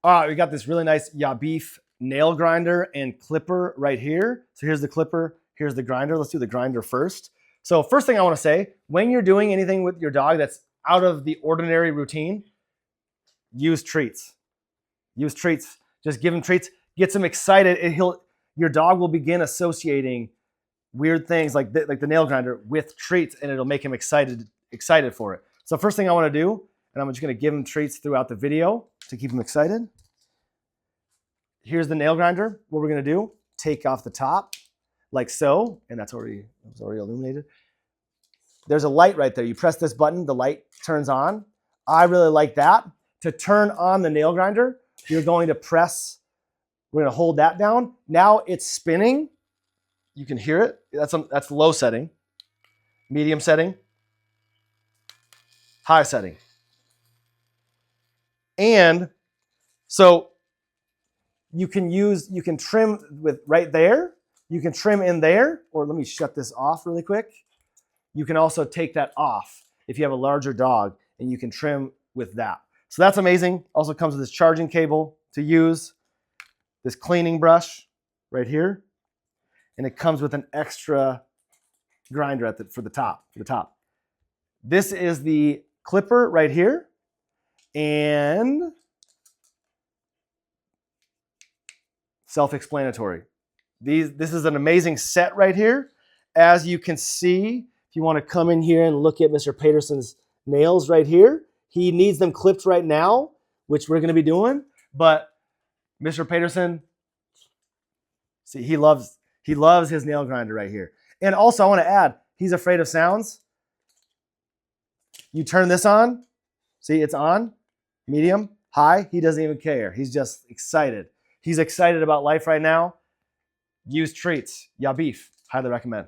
All right, we got this really nice YABIFE nail grinder and clipper right here. So here's the clipper, here's the grinder. Let's do the grinder first. So first thing I want to say, when you're doing anything with your dog that's out of the ordinary routine, use treats. Use treats. Just give him treats. Gets him excited. Your dog will begin associating weird things like the nail grinder with treats, and it'll make him excited for it. So first thing I want to do, and I'm just going to give him treats throughout the video to keep him excited. Here's the nail grinder. What we're going to do, take off the top like so, and it was already illuminated. There's a light right there. You press this button, the light turns on. I really like that. To turn on the nail grinder, you're going to press, we're going to hold that down. Now it's spinning. You can hear it. That's low setting, medium setting, high setting. And so you can trim with right there. You can trim in there, or let me shut this off really quick. You can also take that off if you have a larger dog, and you can trim with that. So that's amazing. Also comes with this charging cable to use, this cleaning brush right here, and it comes with an extra grinder for the top. This is the clipper right here, and self-explanatory. This is an amazing set right here. As you can see, if you want to come in here and look at Mr. Peterson's nails right here, he needs them clipped right now, which we're going to be doing. But Mr. Peterson, see, he loves his nail grinder right here. And also, I want to add, he's afraid of sounds. You turn this on. See, it's on. Medium, high. He doesn't even care. He's just excited. He's excited about life right now. Use treats. YABIFE. Highly recommend.